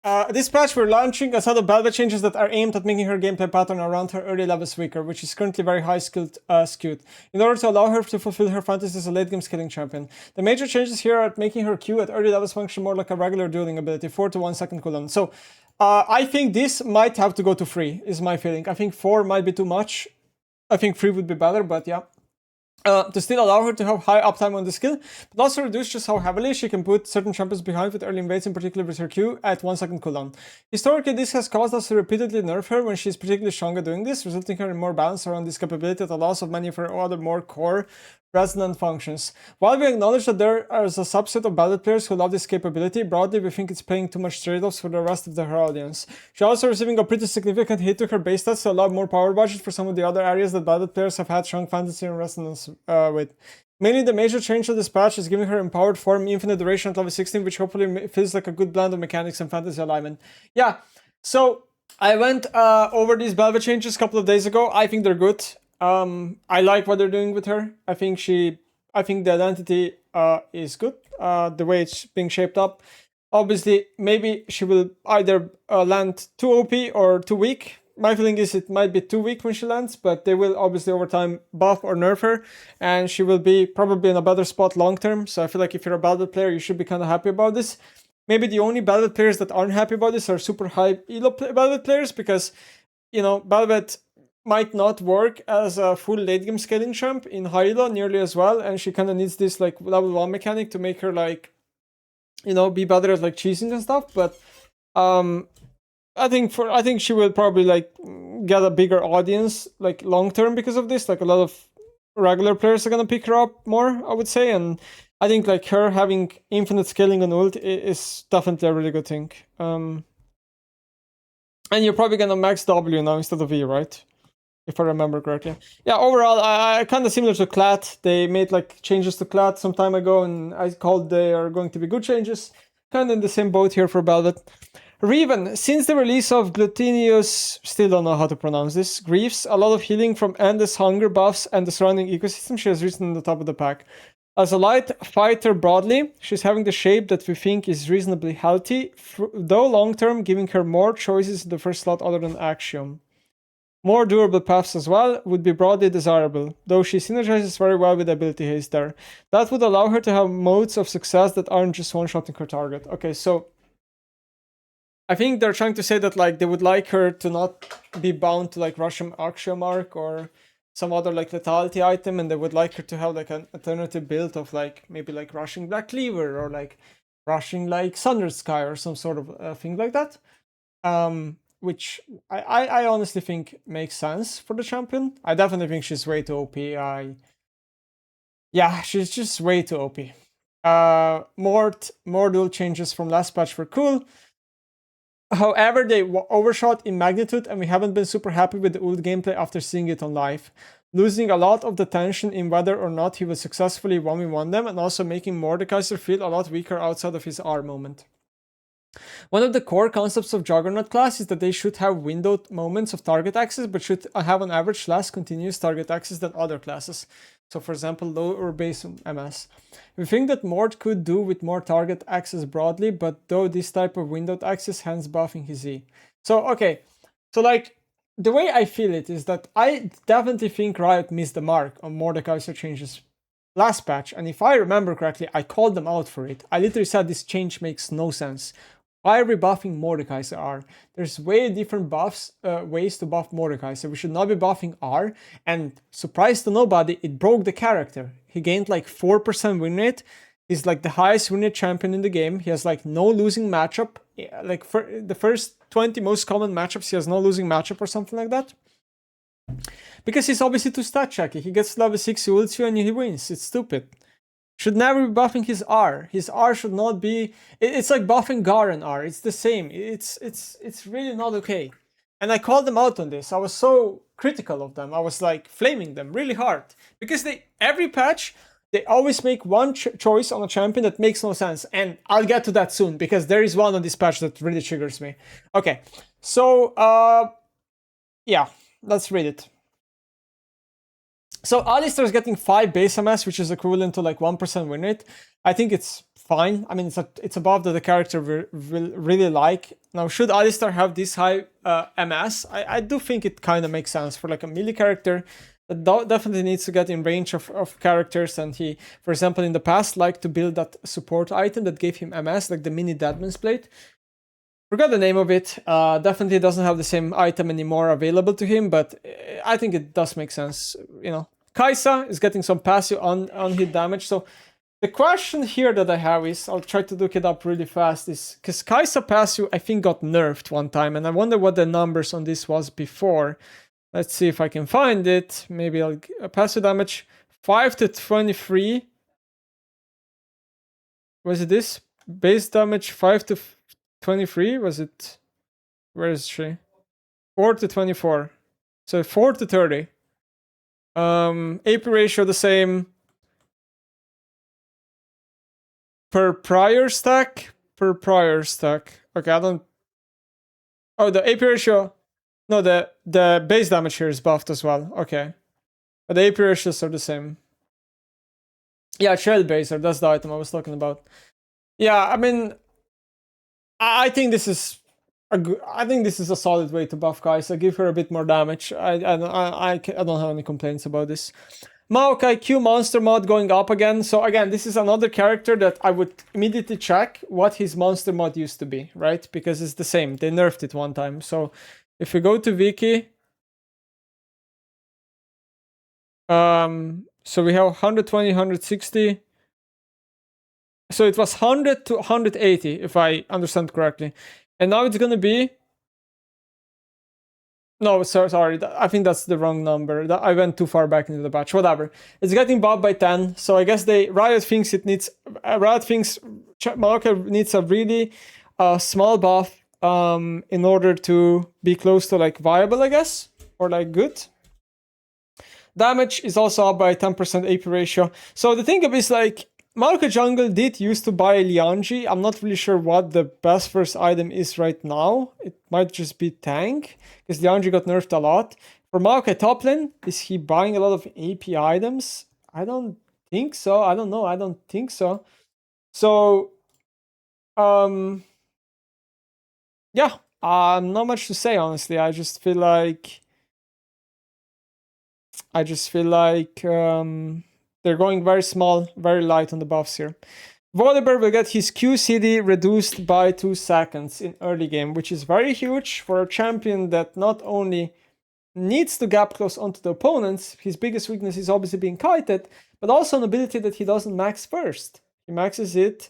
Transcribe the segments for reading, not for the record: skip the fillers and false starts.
This patch we're launching a set of Bel'Veth changes that are aimed at making her gameplay pattern around her early levels weaker, which is currently very high skilled skewed, in order to allow her to fulfill her fantasy as a late game skilling champion. The major changes here are at making her Q at early levels function more like a regular dueling ability, 4 to 1 second cooldown. So I think this might have to go to 3, is my feeling. I think 4 might be too much. I think 3 would be better, but yeah. To still allow her to have high uptime on the skill, but also reduce just how heavily she can put certain champions behind with early invades, in particular with her Q at 1 second cooldown. Historically, this has caused us to repeatedly nerf her when she's particularly strong at doing this, resulting in her in more balance around this capability at the loss of many of her other more core resonant functions. While we acknowledge that there is a subset of Bel'Veth players who love this capability, broadly we think it's playing too much trade-offs for the rest of her audience. She's also receiving a pretty significant hit to her base stats to allow more power budget for some of the other areas that Bel'Veth players have had strong fantasy and resonance with. Mainly the major change of this patch is giving her empowered form infinite duration at level 16, which hopefully feels like a good blend of mechanics and fantasy alignment. Yeah, so I went over these Bel'Veth changes a couple of days ago. I think they're good. I like what they're doing with her. I think the identity is good. The way it's being shaped up. Obviously, maybe she will either land too OP or too weak. My feeling is it might be too weak when she lands, but they will obviously over time buff or nerf her, and she will be probably in a better spot long term. So I feel like if you're a Bel'Veth player, you should be kind of happy about this. Maybe the only Bel'Veth players that aren't happy about this are super high elo Bel'Veth players, because, you know, Bel'Veth might not work as a full late game scaling champ in high elo nearly as well, and she kind of needs this like level 1 mechanic to make her like, you know, be better at like cheesing and stuff. But I think she will probably like get a bigger audience like long term because of this. Like a lot of regular players are gonna pick her up more, I would say, and I think like her having infinite scaling on ult is definitely a really good thing. And you're probably gonna max W now instead of E, right? If I remember correctly. Yeah, overall, I kind of similar to Clat. They made like changes to Clat some time ago, and I called they are going to be good changes. Kind of in the same boat here for Bel'Veth. Riven, since the release of Gluteneus, still don't know how to pronounce this, Griefs, a lot of healing from endless hunger buffs and the surrounding ecosystem, she has risen in the top of the pack. As a light fighter broadly, she's having the shape that we think is reasonably healthy, though long term giving her more choices in the first slot other than Axiom. More durable paths as well would be broadly desirable, though she synergizes very well with ability haste there. That would allow her to have modes of success that aren't just one-shotting her target. Okay, so I think they're trying to say that like they would like her to not be bound to like Russian Axiom Arc or some other like lethality item, and they would like her to have like an alternative build of like maybe like rushing Black Cleaver or like rushing like Sundered Sky or some sort of thing like that. Which I honestly think makes sense for the champion. I definitely think she's way too OP. Yeah, she's just way too OP. More dual changes from last patch were cool. However, they overshot in magnitude, and we haven't been super happy with the ult gameplay after seeing it on live. Losing a lot of the tension in whether or not he will successfully 1v1 them, and also making Mordekaiser feel a lot weaker outside of his R moment. One of the core concepts of Juggernaut class is that they should have windowed moments of target access, but should have on average less continuous target access than other classes. So for example, low or base MS. We think that Mord could do with more target access broadly, but though this type of windowed access, hence buffing his E. So okay, so like the way I feel it is that I definitely think Riot missed the mark on Mordekaiser changes last patch, and if I remember correctly, I called them out for it. I literally said this change makes no sense. Why are we buffing Mordekaiser R? There's way different ways to buff Mordekaiser. We should not be buffing R, and surprise to nobody, it broke the character. He gained like 4% win rate. He's like the highest win rate champion in the game. He has like no losing matchup. Like for the first 20 most common matchups, he has no losing matchup or something like that. Because he's obviously too stat checky. He gets level 6, he ults you, and he wins. It's stupid. Should never be buffing his R. His R should not be... It's like buffing Garen R. It's the same. It's really not okay. And I called them out on this. I was so critical of them. I was like flaming them really hard. Because every patch, they always make one choice on a champion that makes no sense. And I'll get to that soon, because there is one on this patch that really triggers me. Okay, so yeah, let's read it. So Alistar's getting 5 base MS, which is equivalent to like 1% win rate. I think it's fine. I mean, it's above the character we really like. Now, should Alistar have this high MS? I do think it kind of makes sense for like a melee character that definitely needs to get in range of characters. And he, for example, in the past liked to build that support item that gave him MS, like the mini Deadman's Blade. Forgot the name of it. Definitely doesn't have the same item anymore available to him, but I think it does make sense. You know, Kai'Sa is getting some passive on hit damage. So the question here that I have is, I'll try to look it up really fast, is because Kai'Sa passive I think got nerfed one time, and I wonder what the numbers on this was before. Let's see if I can find it. Maybe I'll passive damage 5 to 23. Was it this? Base damage 5 to 23? Was it? Where is she? 4 to 24. So 4 to 30. AP ratio the same. Per prior stack? Per prior stack. Okay, I don't... Oh, the AP ratio... No, the base damage here is buffed as well. Okay. But the AP ratios are the same. Yeah, Trailblazer, that's the item I was talking about. Yeah, I mean... I think this is a solid way to buff Kai'Sa. Give her a bit more damage. I don't have any complaints about this. Maokai Q monster mod going up again. So again, this is another character that I would immediately check what his monster mod used to be, right? Because it's the same. They nerfed it one time. So if we go to Wiki, so we have 120, 160. So it was 100 to 180, if I understand correctly. And now it's gonna be... No, sorry, I think that's the wrong number. I went too far back into the patch. Whatever. It's getting buffed by 10. So I guess Riot thinks it needs... Riot thinks Maokai needs a really small buff in order to be close to like viable, I guess. Or like good. Damage is also up by 10% AP ratio. So the thing is like... Maokai Jungle did used to buy Lianji. I'm not really sure what the best first item is right now. It might just be Tank, because Lianji got nerfed a lot. For Maokai top lane, is he buying a lot of AP items? I don't think so. I don't know. I don't think so. So, yeah, not much to say, honestly. I just feel like... they're going very small, very light on the buffs here. Volibear will get his Q CD reduced by 2 seconds in early game, which is very huge for a champion that not only needs to gap close onto the opponents, his biggest weakness is obviously being kited, but also an ability that he doesn't max first. He maxes it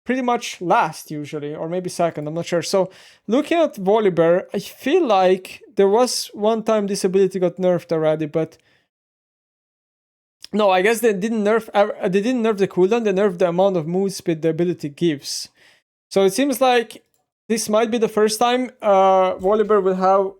pretty much last usually, or maybe second, I'm not sure. So looking at Volibear, I feel like there was one time this ability got nerfed already, but... No, I guess they didn't nerf the cooldown, they nerfed the amount of move speed the ability gives. So it seems like this might be the first time Volibear will have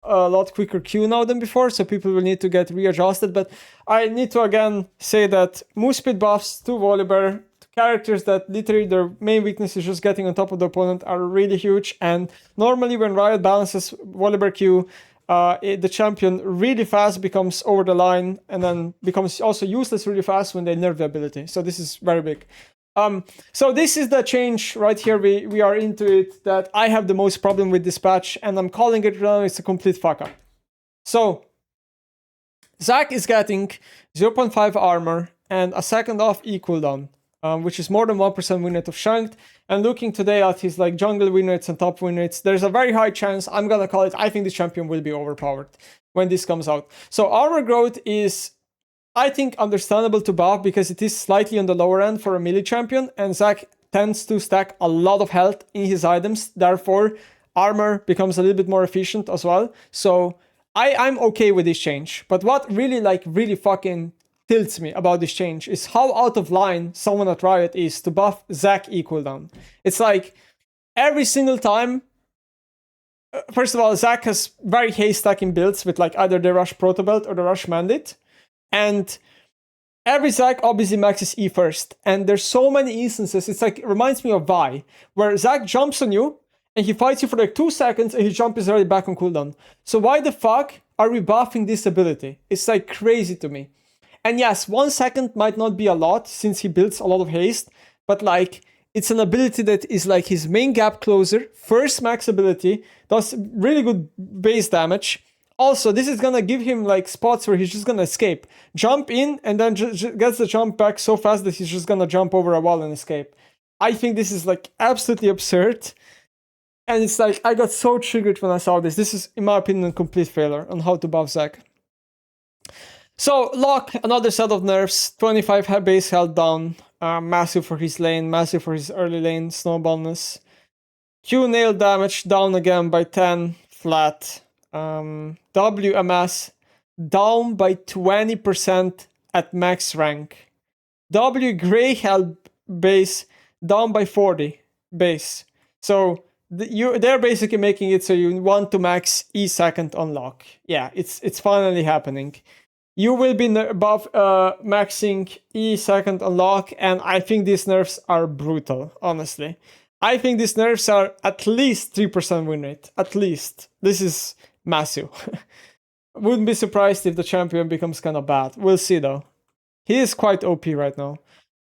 a lot quicker Q now than before, so people will need to get readjusted. But I need to again say that move speed buffs to Volibear, to characters that literally their main weakness is just getting on top of the opponent, are really huge. And normally when Riot balances Volibear Q, the champion really fast becomes over the line and then becomes also useless really fast when they nerf the ability. So this is very big. So this is the change right here. We are into it that I have the most problem with this patch, and I'm calling it now. It's a complete fuck up. So Zac is getting 0.5 armor and a second off E cooldown, which is more than 1% win rate of Shanked. And looking today at his like jungle win rates and top win rates, there's a very high chance, I'm gonna call it, I think this champion will be overpowered when this comes out. So armor growth is, I think, understandable to buff because it is slightly on the lower end for a melee champion, and Zac tends to stack a lot of health in his items, therefore armor becomes a little bit more efficient as well. So I'm okay with this change. But what really fucking tilts me about this change is how out of line someone at Riot is to buff Zac E cooldown. It's like every single time. First of all, Zac has very haste stacking builds with like either the Rush Proto Belt or the Rush Mandate, and every Zac obviously maxes E first. And there's so many instances. It's like, it reminds me of Vi, where Zac jumps on you and he fights you for like 2 seconds and his jump is already back on cooldown. So why the fuck are we buffing this ability? It's like crazy to me. And yes, 1 second might not be a lot since he builds a lot of haste, but like It's an ability that is like his main gap closer, first max ability, does really good base damage. Also, this is gonna give him like spots where he's just gonna escape. Jump in and then gets the jump back so fast that he's just gonna jump over a wall and escape. I think this is like absolutely absurd. And it's like, I got so triggered when I saw this. This is, in my opinion, a complete failure on how to buff Zac. So, Locke, another set of nerfs. 25 base health down. Massive for his lane, massive for his early lane, snowballness. Q nail damage down again by 10, flat. WMS down by 20% at max rank. W gray health base down by 40 base. So they're basically making it so you want to max E second on Locke. Yeah, it's finally happening. You will be above maxing E second on Locke, and I think these nerfs are brutal, honestly. I think these nerfs are at least 3% win rate. At least. This is massive. Wouldn't be surprised if the champion becomes kind of bad. We'll see though. He is quite OP right now.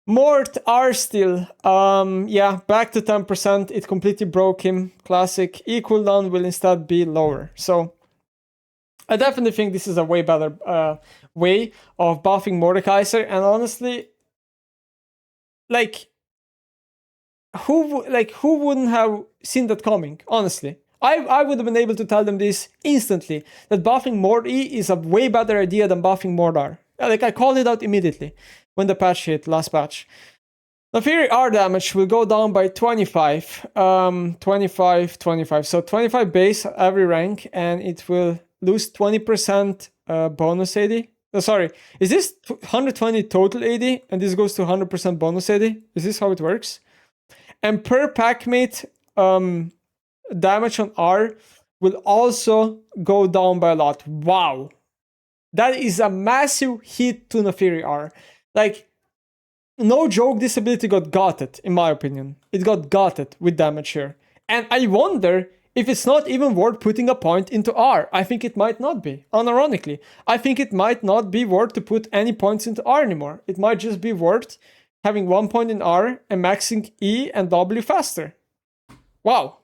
Mort R still. Yeah, back to 10%. It completely broke him. Classic. E cooldown will instead be lower. So I definitely think this is a way better way of buffing Mordekaiser, and honestly, like who wouldn't have seen that coming? Honestly, I would have been able to tell them this instantly, that buffing Mord E is a way better idea than buffing Mordar. Like I called it out immediately when the patch hit, last patch. The Fury R damage will go down by 25, 25. So 25 base every rank, and it will lose 20% bonus AD. Oh, sorry, is this 120 total AD and this goes to 100% bonus AD? Is this how it works? And per packmate damage on R will also go down by a lot. Wow. That is a massive hit to Neferi R. Like, no joke, this ability got gutted, in my opinion. It got gutted with damage here. And I wonder if it's not even worth putting a point into R. I think it might not be, unironically. I think it might not be worth to put any points into R anymore. It might just be worth having 1 point in R and maxing E and W faster. Wow.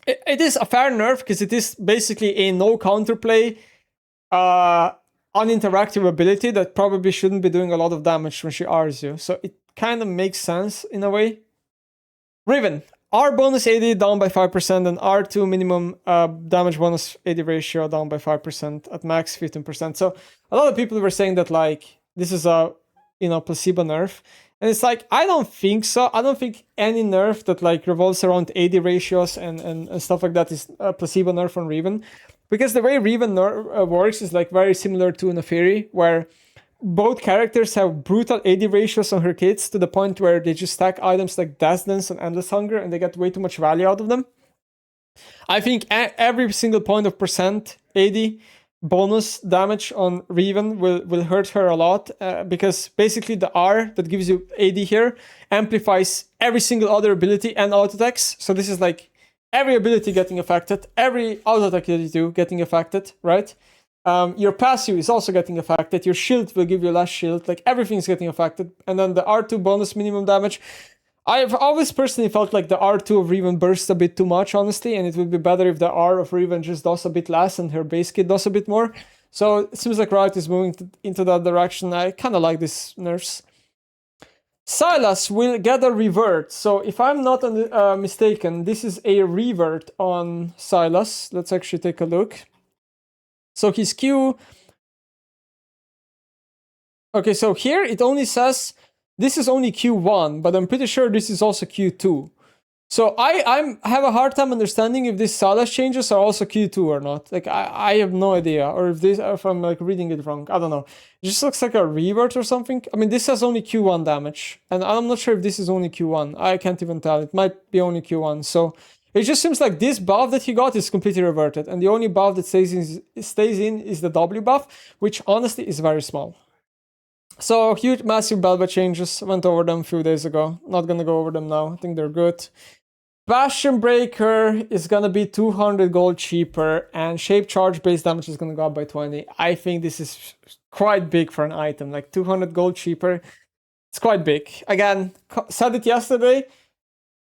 It is a fair nerf because it is basically a no counterplay, uninteractive ability that probably shouldn't be doing a lot of damage when she Rs you. So it kind of makes sense in a way. Riven. R bonus AD down by 5% and R2 minimum damage bonus AD ratio down by 5% at max 15%. So a lot of people were saying that like this is a placebo nerf. And it's like, I don't think so. I don't think any nerf that like revolves around AD ratios and stuff like that is a placebo nerf on Riven. Because the way Riven works is like very similar to Neferi, where both characters have brutal AD ratios on her kits to the point where they just stack items like Death Dance and Endless Hunger and they get way too much value out of them. I think every single point of percent AD bonus damage on Riven will hurt her a lot because basically the R that gives you AD here amplifies every single other ability and auto attacks. So this is like every ability getting affected, every auto attack that you do getting affected, right? Your passive is also getting affected. Your shield will give you less shield. Like everything's getting affected. And then the R2 bonus minimum damage. I've always personally felt like the R2 of Riven bursts a bit too much, honestly, and it would be better if the R of Riven just does a bit less and her base kit does a bit more. So it seems like Riot is moving into that direction. I kind of like this nerfs. Sylas will get a revert. So if I'm not mistaken, this is a revert on Sylas. Let's actually take a look. So his Q... Okay, so here it only says this is only Q1, but I'm pretty sure this is also Q2. So I have a hard time understanding if these Sylas changes are also Q2 or not. Like I have no idea, or if I'm like reading it wrong. I don't know. It just looks like a revert or something. I mean, this has only Q1 damage, and I'm not sure if this is only Q1. I can't even tell. It might be only Q1. So it just seems like this buff that he got is completely reverted, and the only buff that stays in is the W buff, which honestly is very small. So huge, massive Bel'Veth changes. Went over them a few days ago. Not gonna go over them now. I think they're good. Bastion Breaker is gonna be 200 gold cheaper, and Shape Charge base damage is gonna go up by 20. I think this is quite big for an item, like 200 gold cheaper. It's quite big. Again, said it yesterday.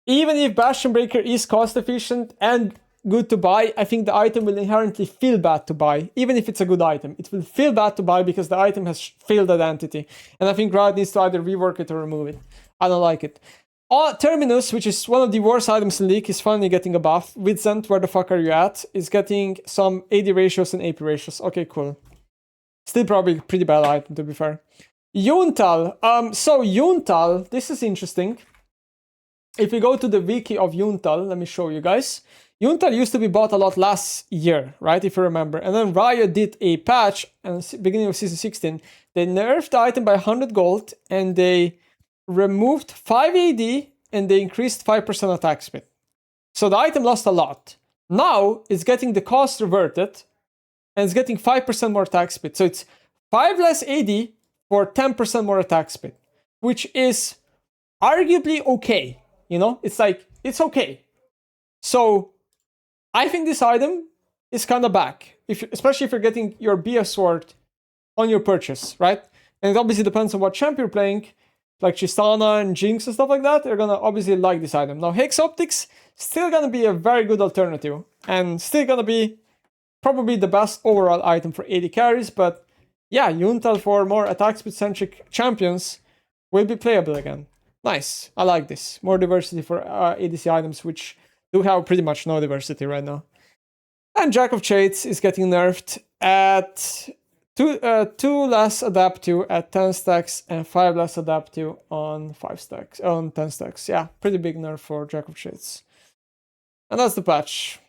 Even if Bastion Breaker is cost efficient and good to buy, I think the item will inherently feel bad to buy. Even if it's a good item, it will feel bad to buy because the item has failed identity. And I think Riot needs to either rework it or remove it. I don't like it. Terminus, which is one of the worst items in League, is finally getting a buff. Vincent, where the fuck are you at? Is getting some AD ratios and AP ratios. Okay, cool. Still probably a pretty bad item, to be fair. Yuntal. So Yuntal, this is interesting. If we go to the wiki of Yuntal, let me show you guys. Yuntal used to be bought a lot last year, right? If you remember. And then Riot did a patch at the beginning of season 16. They nerfed the item by 100 gold and they removed 5 AD and they increased 5% attack speed. So the item lost a lot. Now it's getting the cost reverted and it's getting 5% more attack speed. So it's 5 less AD for 10% more attack speed, which is arguably okay. You know, it's like, it's okay. So I think this item is kind of back, especially if you're getting your BF sword on your purchase, right? And it obviously depends on what champ you're playing, like Tristana and Jinx and stuff like that. They're gonna obviously like this item. Now, Hex Optics, still gonna be a very good alternative, and still gonna be probably the best overall item for AD carries, but yeah, Yuntal for more attack speed-centric champions will be playable again. Nice, I like this. More diversity for ADC items, which do have pretty much no diversity right now. And Jack of Shades is getting nerfed at 2 less adaptive at 10 stacks and 5 less adaptive on 10 stacks. Yeah, pretty big nerf for Jack of Shades. And that's the patch.